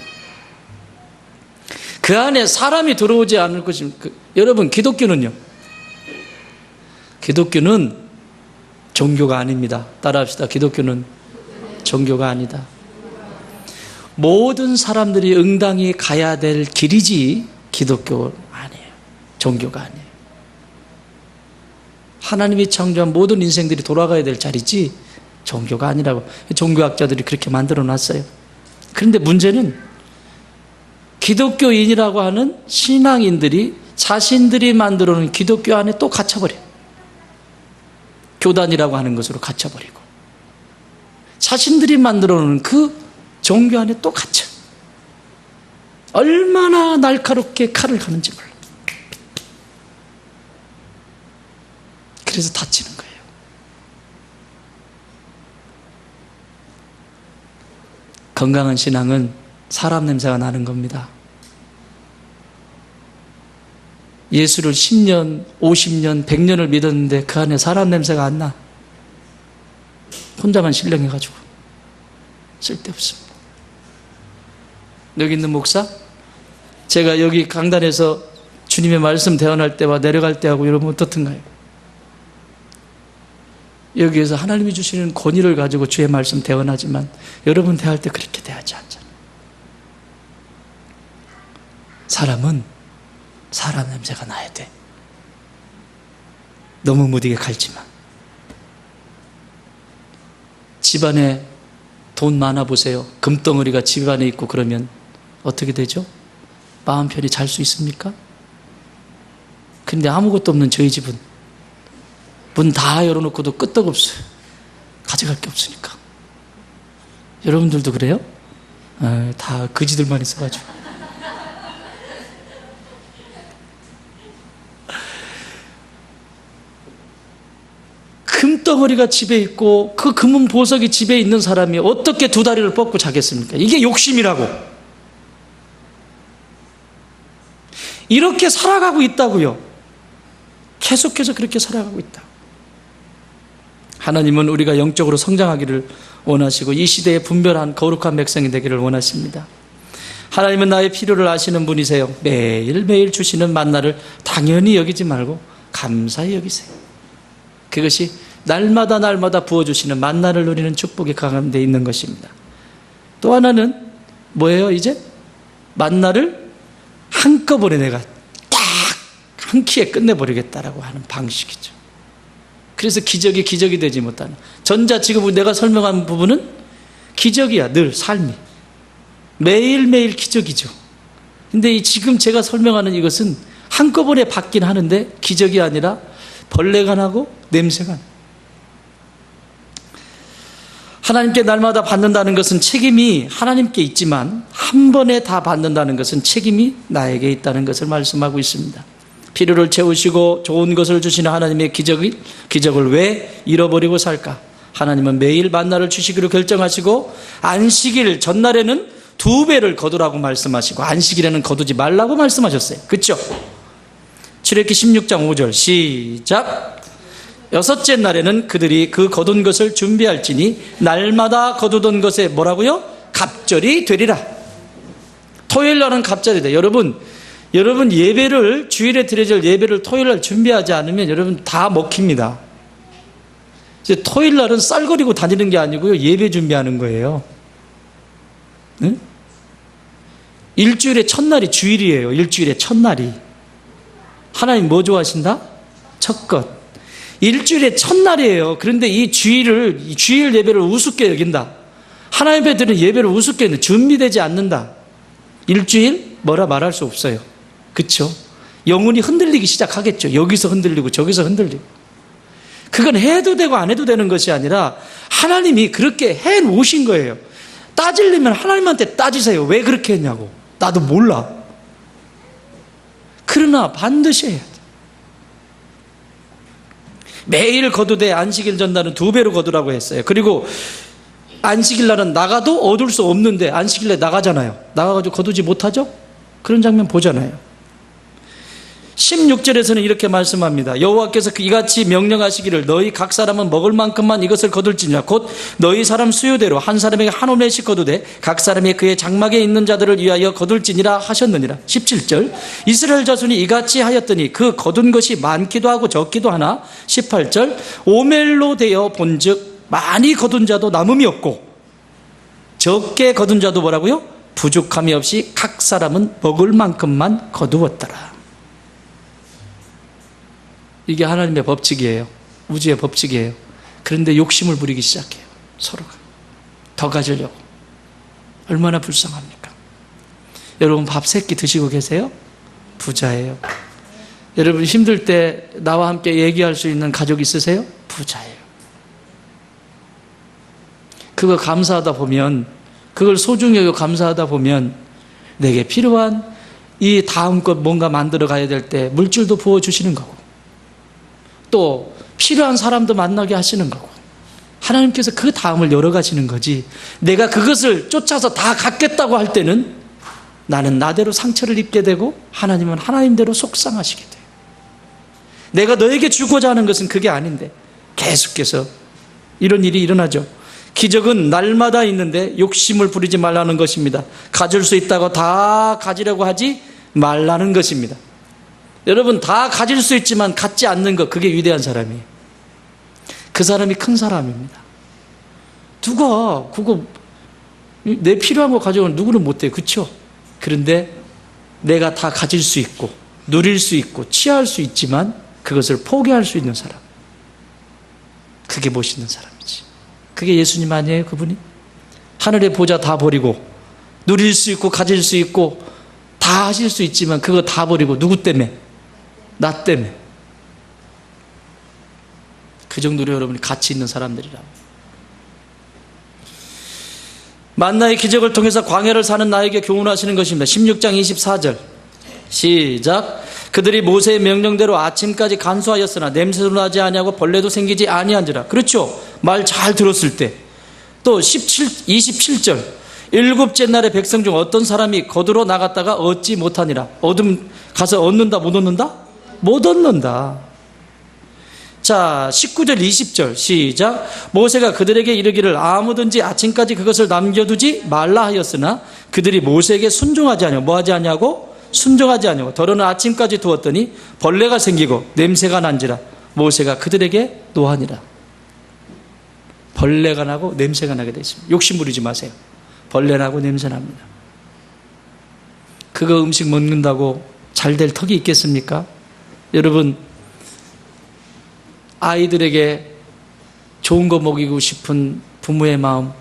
그 안에 사람이 들어오지 않을 것입니다. 여러분, 기독교는요, 기독교는 종교가 아닙니다. 따라합시다. 기독교는 종교가 아니다. 모든 사람들이 응당히 가야 될 길이지 기독교 아니에요. 종교가 아니에요. 하나님이 창조한 모든 인생들이 돌아가야 될 자리지 종교가 아니라고 종교학자들이 그렇게 만들어 놨어요. 그런데 문제는 기독교인이라고 하는 신앙인들이 자신들이 만들어 놓은 기독교 안에 또 갇혀버려요. 교단이라고 하는 것으로 갇혀버리고 자신들이 만들어 놓은 그 종교 안에 또 갇혀. 얼마나 날카롭게 칼을 가는지 몰라. 그래서 다치는 거예요. 건강한 신앙은 사람 냄새가 나는 겁니다. 예수를 10년, 50년, 100년을 믿었는데 그 안에 사람 냄새가 안 나. 혼자만 신령해가지고 쓸데없습니다. 여기 있는 목사, 제가 여기 강단에서 주님의 말씀 대언할 때와 내려갈 때하고 여러분 어떻든가요? 여기에서 하나님이 주시는 권위를 가지고 주의 말씀 대언하지만 여러분 대할 때 그렇게 대하지 않잖아요. 사람은 사람 냄새가 나야 돼. 너무 무디게 갈지만. 집안에 돈 많아 보세요. 금덩어리가 집안에 있고 그러면 어떻게 되죠? 마음 편히 잘 수 있습니까? 근데 아무것도 없는 저희 집은 문 다 열어놓고도 끄떡없어요. 가져갈 게 없으니까. 여러분들도 그래요? 다 거지들만 있어가지고. 금덩어리가 집에 있고 그 금은 보석이 집에 있는 사람이 어떻게 두 다리를 뻗고 자겠습니까? 이게 욕심이라고. 이렇게 살아가고 있다고요. 계속해서 그렇게 살아가고 있다. 하나님은 우리가 영적으로 성장하기를 원하시고 이 시대에 분별한 거룩한 백성이 되기를 원하십니다. 하나님은 나의 필요를 아시는 분이세요. 매일매일 주시는 만나를 당연히 여기지 말고 감사히 여기세요. 그것이 날마다 날마다 부어주시는 만나를 누리는 축복이 가운데 있는 것입니다. 또 하나는 뭐예요? 이제 만나를 한꺼번에 내가 딱 한 끼에 끝내버리겠다라고 하는 방식이죠. 그래서 기적이 되지 못하는 전자지금 내가 설명한 부분은 기적이야. 늘 삶이 매일매일 기적이죠. 근데 지금 제가 설명하는 이것은 한꺼번에 받긴 하는데 기적이 아니라 벌레가 나고 냄새가 나. 하나님께 날마다 받는다는 것은 책임이 하나님께 있지만 한 번에 다 받는다는 것은 책임이 나에게 있다는 것을 말씀하고 있습니다. 필요를 채우시고 좋은 것을 주시는 하나님의 기적을 왜 잃어버리고 살까? 하나님은 매일 만나를 주시기로 결정하시고 안식일 전날에는 2배를 거두라고 말씀하시고 안식일에는 거두지 말라고 말씀하셨어요. 그렇죠? 출애굽기 16장 5절 시작. 6째 날에는 그들이 그 거둔 것을 준비할지니 날마다 거두던 것에 뭐라고요? 갑절이 되리라. 토요일 날은 갑절이 돼. 여러분 예배를 주일에 드려질 예배를 토요일 날 준비하지 않으면 여러분 다 먹힙니다. 이제 토요일 날은 쌀거리고 다니는 게 아니고요. 예배 준비하는 거예요. 응? 일주일의 첫날이 주일이에요. 일주일의 첫날이. 하나님 뭐 좋아하신다? 첫 것. 일주일의 첫날이에요. 그런데 이 주일 예배를 우습게 여긴다. 하나님 앞에 드리는 예배를 우습게 여긴다. 준비되지 않는다. 일주일 뭐라 말할 수 없어요. 그렇죠? 영혼이 흔들리기 시작하겠죠. 여기서 흔들리고 저기서 흔들리고. 그건 해도 되고 안 해도 되는 것이 아니라 하나님이 그렇게 해놓으신 거예요. 따지려면 하나님한테 따지세요. 왜 그렇게 했냐고. 나도 몰라. 그러나 반드시 해야 돼. 매일 거두되 안식일 전날은 2배로 거두라고 했어요. 그리고 안식일 날은 나가도 얻을 수 없는데 안식일 날 나가잖아요. 나가가지고 거두지 못하죠? 그런 장면 보잖아요. 16절에서는 이렇게 말씀합니다. 여호와께서 이같이 명령하시기를 너희 각 사람은 먹을 만큼만 이것을 거둘지니라. 곧 너희 사람 수요대로 한 사람에게 한 오멜씩 거두되 각 사람이 그의 장막에 있는 자들을 위하여 거둘지니라 하셨느니라. 17절 이스라엘 자손이 이같이 하였더니 그 거둔 것이 많기도 하고 적기도 하나. 18절 오멜로 되어 본즉 많이 거둔 자도 남음이 없고 적게 거둔 자도 뭐라고요? 부족함이 없이 각 사람은 먹을 만큼만 거두었더라. 이게 하나님의 법칙이에요. 우주의 법칙이에요. 그런데 욕심을 부리기 시작해요. 서로가. 더 가지려고. 얼마나 불쌍합니까? 여러분 밥 3끼 드시고 계세요? 부자예요. 여러분 힘들 때 나와 함께 얘기할 수 있는 가족 있으세요? 부자예요. 그거 감사하다 보면, 그걸 소중히 여기고 감사하다 보면 내게 필요한 이 다음 것 뭔가 만들어 가야 될 때 물질도 부어주시는 거고 또 필요한 사람도 만나게 하시는 거고 하나님께서 그 다음을 열어가시는 거지. 내가 그것을 쫓아서 다 갖겠다고 할 때는 나는 나대로 상처를 입게 되고 하나님은 하나님대로 속상하시게 돼요. 내가 너에게 주고자 하는 것은 그게 아닌데 계속해서 이런 일이 일어나죠. 기적은 날마다 있는데 욕심을 부리지 말라는 것입니다. 가질 수 있다고 다 가지려고 하지 말라는 것입니다. 여러분 다 가질 수 있지만 갖지 않는 것, 그게 위대한 사람이에요. 그 사람이 큰 사람입니다. 누가 그거 내 필요한 거 가져오면 누구는 못해요. 그렇죠? 그런데 내가 다 가질 수 있고 누릴 수 있고 취할 수 있지만 그것을 포기할 수 있는 사람, 그게 멋있는 사람이지. 그게 예수님 아니에요? 그분이 하늘의 보좌 다 버리고 누릴 수 있고 가질 수 있고 다 하실 수 있지만 그거 다 버리고 누구 때문에? 나 때문에. 그 정도로 여러분이 가치 있는 사람들이라. 만나의 기적을 통해서 광야를 사는 나에게 교훈하시는 것입니다. 16장 24절 시작. 그들이 모세의 명령대로 아침까지 간수하였으나 냄새도 나지 아니하고 벌레도 생기지 아니한지라. 그렇죠. 말 잘 들었을 때. 또 27절 일곱째 날에 백성 중 어떤 사람이 거두러 나갔다가 얻지 못하니라. 가서 얻는다 못 얻는다? 못 얻는다. 자, 19절 20절 시작. 모세가 그들에게 이르기를 아무든지 아침까지 그것을 남겨두지 말라 하였으나 그들이 모세에게 순종하지 아니하고 뭐하지 아니하고 순종하지 아니하고 더러는 아침까지 두었더니 벌레가 생기고 냄새가 난지라. 모세가 그들에게 노하니라. 벌레가 나고 냄새가 나게 되어 있습니다. 욕심 부리지 마세요. 벌레 나고 냄새 납니다. 그거 음식 먹는다고 잘 될 턱이 있겠습니까? 여러분 아이들에게 좋은 거 먹이고 싶은 부모의 마음,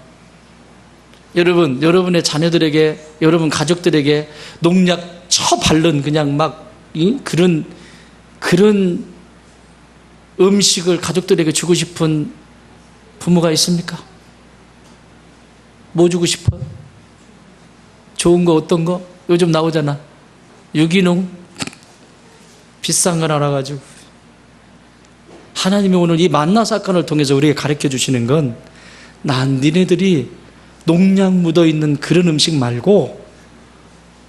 여러분의 자녀들에게, 여러분 가족들에게 농약 처바른 그냥 막 그런 음식을 가족들에게 주고 싶은 부모가 있습니까? 뭐 주고 싶어요? 좋은 거 어떤 거? 요즘 나오잖아. 유기농 비싼 거 알아가지고. 하나님이 오늘 이 만나 사건을 통해서 우리에게 가르쳐 주시는 건 난 니네들이 농약 묻어있는 그런 음식 말고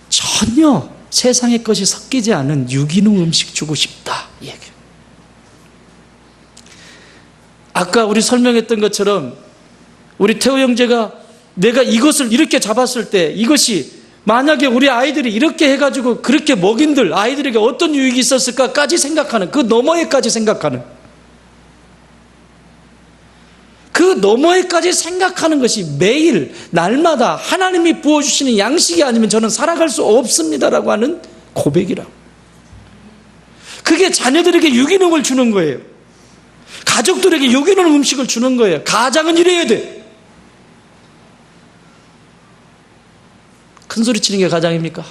전혀 세상의 것이 섞이지 않은 유기농 음식 주고 싶다. 이 얘기예요. 아까 우리 설명했던 것처럼 우리 태호 형제가 내가 이것을 이렇게 잡았을 때 이것이 만약에 우리 아이들이 이렇게 해가지고 그렇게 먹인들 아이들에게 어떤 유익이 있었을까까지 생각하는, 그 너머에까지 생각하는, 그 너머에까지 생각하는 것이 매일 날마다 하나님이 부어주시는 양식이 아니면 저는 살아갈 수 없습니다라고 하는 고백이라고. 그게 자녀들에게 유기농을 주는 거예요. 가족들에게 유기농 음식을 주는 거예요. 가장은 이래야 돼. 큰 소리 치는 게 가장입니까?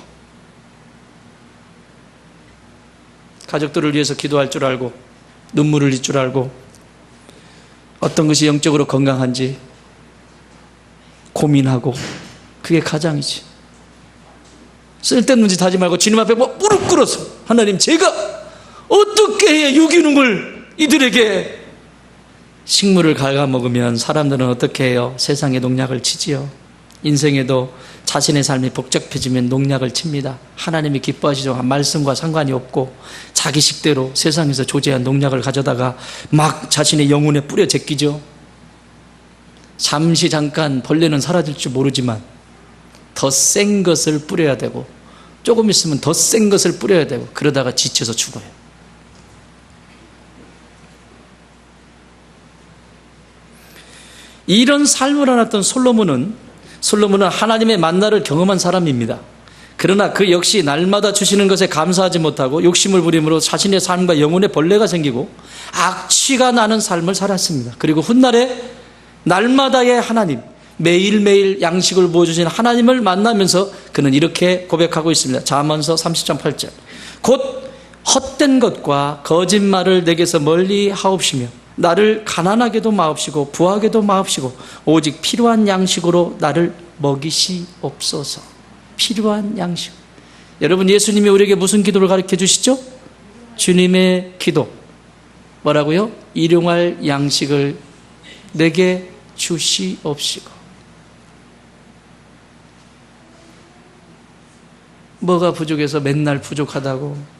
가족들을 위해서 기도할 줄 알고 눈물을 흘릴 줄 알고 어떤 것이 영적으로 건강한지 고민하고, 그게 가장이지. 쓸데없는 짓 하지 말고 주님 앞에 무릎 꿇어서 하나님, 제가 어떻게 해야 유기농을 이들에게, 식물을 갉아먹으면 사람들은 어떻게 해요? 세상에 농약을 치지요. 인생에도 자신의 삶이 복잡해지면 농약을 칩니다. 하나님이 기뻐하시죠. 말씀과 상관이 없고 자기 식대로 세상에서 조제한 농약을 가져다가 막 자신의 영혼에 뿌려 제끼죠. 잠시 잠깐 벌레는 사라질 줄 모르지만 더 센 것을 뿌려야 되고 조금 있으면 더 센 것을 뿌려야 되고 그러다가 지쳐서 죽어요. 이런 삶을 알았던 솔로몬은 하나님의 만나를 경험한 사람입니다. 그러나 그 역시 날마다 주시는 것에 감사하지 못하고 욕심을 부림으로 자신의 삶과 영혼에 벌레가 생기고 악취가 나는 삶을 살았습니다. 그리고 훗날에 날마다의 하나님, 매일매일 양식을 부어주신 하나님을 만나면서 그는 이렇게 고백하고 있습니다. 잠언서 30장 8절. 곧 헛된 것과 거짓말을 내게서 멀리 하옵시며 나를 가난하게도 마옵시고 부하게도 마옵시고 오직 필요한 양식으로 나를 먹이시옵소서. 필요한 양식. 여러분, 예수님이 우리에게 무슨 기도를 가르쳐 주시죠? 주님의 기도. 뭐라고요? 일용할 양식을 내게 주시옵시고. 뭐가 부족해서 맨날 부족하다고,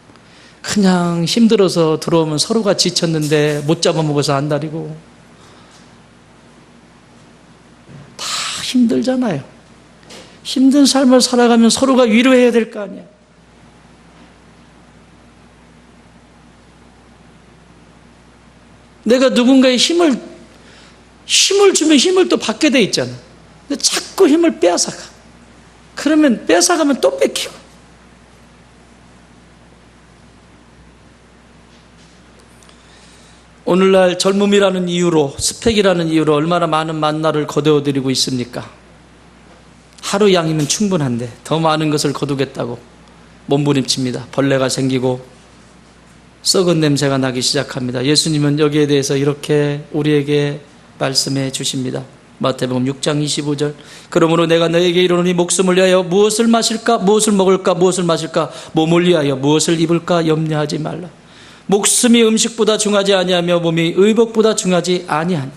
그냥 힘들어서 들어오면 서로가 지쳤는데 못 잡아먹어서 안달이고, 다 힘들잖아요. 힘든 삶을 살아가면 서로가 위로해야 될 거 아니야. 내가 누군가의 힘을 주면 힘을 또 받게 돼 있잖아. 근데 자꾸 힘을 빼앗아가. 그러면 뺏어가면 또 뺏기고. 오늘날 젊음이라는 이유로, 스펙이라는 이유로 얼마나 많은 만나를 거두어들이고 있습니까? 하루 양이면 충분한데 더 많은 것을 거두겠다고 몸부림칩니다. 벌레가 생기고 썩은 냄새가 나기 시작합니다. 예수님은 여기에 대해서 이렇게 우리에게 말씀해 주십니다. 마태복음 6장 25절. 그러므로 내가 너에게 이르노니 목숨을 위하여 무엇을 마실까, 무엇을 먹을까, 무엇을 마실까, 몸을 위하여 무엇을 입을까 염려하지 말라. 목숨이 음식보다 중하지 아니하며 몸이 의복보다 중하지 아니하니.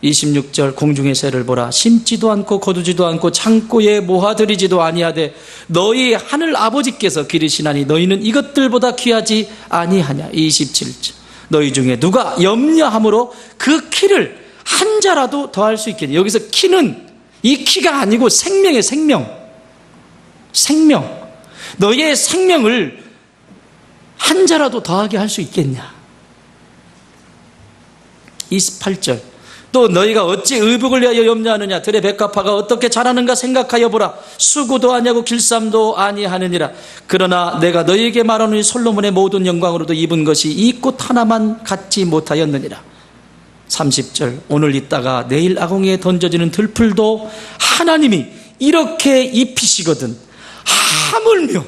26절. 공중의 새를 보라. 심지도 않고 거두지도 않고 창고에 모아들이지도 아니하되 너희 하늘 아버지께서 기르시나니 너희는 이것들보다 귀하지 아니하냐. 27절. 너희 중에 누가 염려함으로 그 키를 한 자라도 더할 수 있겠냐. 여기서 키는 이 키가 아니고 생명의 생명. 너희의 생명을 한 자라도 더하게 할 수 있겠냐. 28절. 또 너희가 어찌 의복을 위하여 염려하느냐. 들의 백합화가 어떻게 자라는가 생각하여 보라. 수고도 아니하고 길쌈도 아니하느니라. 그러나 내가 너희에게 말하노니 솔로몬의 모든 영광으로도 입은 것이 이 꽃 하나만 갖지 못하였느니라. 30절. 오늘 있다가 내일 아궁이에 던져지는 들풀도 하나님이 이렇게 입히시거든 하물며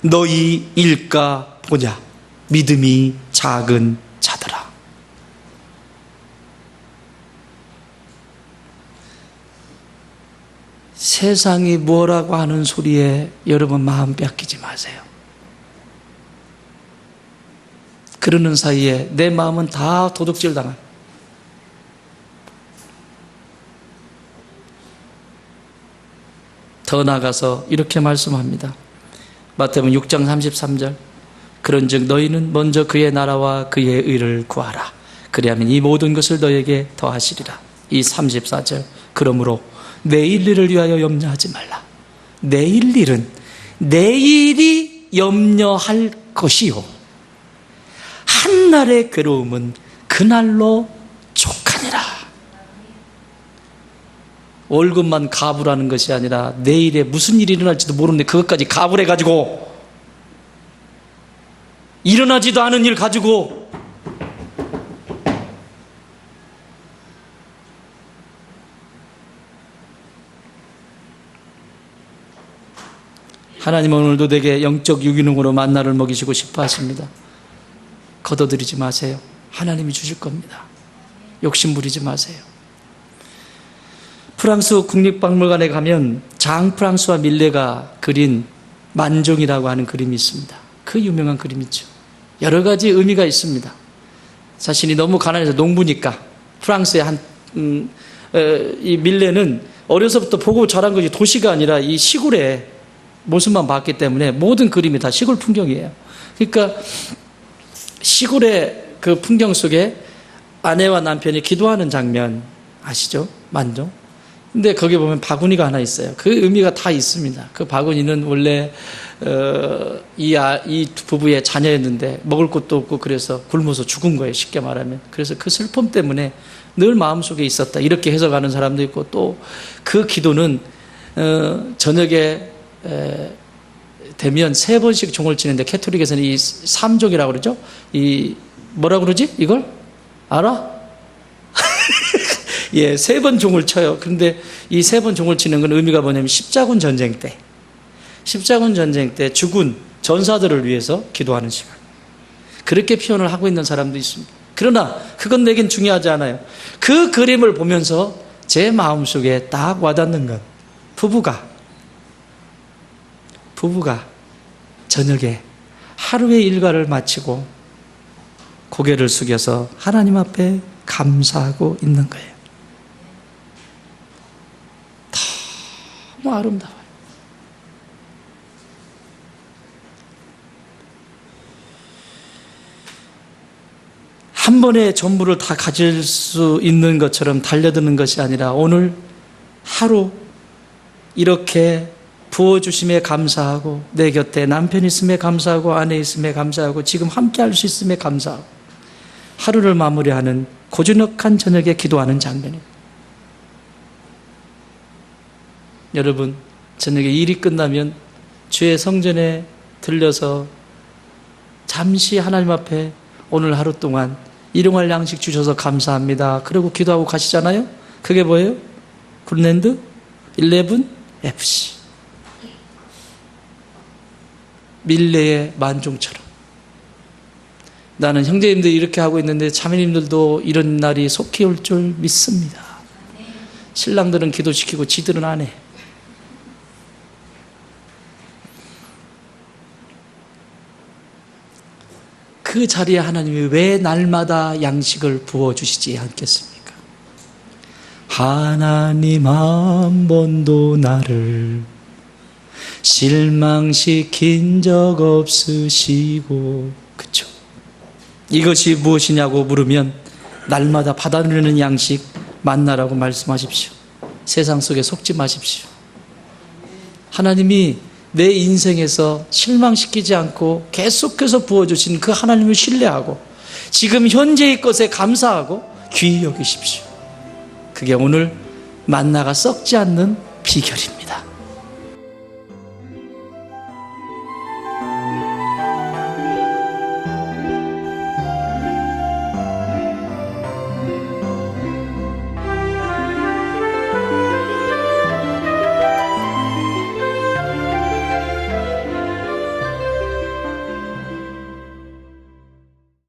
너희 일까 보냐. 믿음이 작은 자들아. 세상이 뭐라고 하는 소리에 여러분 마음 뺏기지 마세요. 그러는 사이에 내 마음은 다 도둑질 당한. 더 나아가서 이렇게 말씀합니다. 마태복음 6장 33절. 그런즉 너희는 먼저 그의 나라와 그의 의를 구하라. 그리하면 이 모든 것을 너희에게 더하시리라. 이 34절. 그러므로 내일 일을 위하여 염려하지 말라. 내일 일은 내일이 염려할 것이요 한날의 괴로움은 그날로 족하니라. 월급만 가부라는 것이 아니라 내일에 무슨 일이 일어날지도 모르는데 그것까지 가부를 해가지고, 일어나지도 않은 일 가지고 하나님은 오늘도 내게 영적 유기농으로 만나를 먹이시고 싶어 하십니다. 거둬들이지 마세요. 하나님이 주실 겁니다. 욕심 부리지 마세요. 프랑스 국립박물관에 가면 장 프랑스와 밀레가 그린 만종이라고 하는 그림이 있습니다. 그 유명한 그림이죠. 여러 가지 의미가 있습니다. 자신이 너무 가난해서 농부니까 프랑스의 한 이 밀레는 어려서부터 보고 자란 것이 도시가 아니라 이 시골의 모습만 봤기 때문에 모든 그림이 다 시골 풍경이에요. 그러니까 시골의 그 풍경 속에 아내와 남편이 기도하는 장면 아시죠? 만종. 근데 거기 보면 바구니가 하나 있어요. 그 의미가 다 있습니다. 그 바구니는 원래 이 부부의 자녀였는데 먹을 것도 없고 그래서 굶어서 죽은 거예요. 쉽게 말하면. 그래서 그 슬픔 때문에 늘 마음속에 있었다. 이렇게 해석하는 사람도 있고 또 그 기도는 저녁에 되면 3번씩 종을 치는데 캐톨릭에서는 이 3종이라고 그러죠. 이 뭐라 그러지? 이걸 알아? 예, 3번 종을 쳐요. 그런데 이 3번 종을 치는 건 의미가 뭐냐면 십자군 전쟁 때 죽은 전사들을 위해서 기도하는 시간. 그렇게 표현을 하고 있는 사람도 있습니다. 그러나 그건 내겐 중요하지 않아요. 그 그림을 보면서 제 마음속에 딱 와닿는 건 부부가 저녁에 하루의 일과를 마치고 고개를 숙여서 하나님 앞에 감사하고 있는 거예요. 너무 아름다워요. 한 번에 전부를 다 가질 수 있는 것처럼 달려드는 것이 아니라 오늘 하루 이렇게 부어주심에 감사하고 내 곁에 남편 있음에 감사하고 아내 있음에 감사하고 지금 함께 할 수 있음에 감사하고 하루를 마무리하는 고즈넉한 저녁에 기도하는 장면입니다. 여러분, 저녁에 일이 끝나면 주의 성전에 들려서 잠시 하나님 앞에 오늘 하루 동안 일용할 양식 주셔서 감사합니다. 그리고 기도하고 가시잖아요. 그게 뭐예요? 굿랜드 11 FC 밀레의 만종처럼. 나는 형제님들이 이렇게 하고 있는데 자매님들도 이런 날이 속히 올 줄 믿습니다. 신랑들은 기도시키고 지들은 안 해. 그 자리에 하나님이 왜 날마다 양식을 부어주시지 않겠습니까? 하나님 한 번도 나를 실망시킨 적 없으시고, 그쵸? 이것이 무엇이냐고 물으면 날마다 받아들이는 양식 만나라고 말씀하십시오. 세상 속에 속지 마십시오. 하나님이 내 인생에서 실망시키지 않고 계속해서 부어주신 그 하나님을 신뢰하고 지금 현재의 것에 감사하고 귀히 여기십시오. 그게 오늘 만나가 썩지 않는 비결입니다.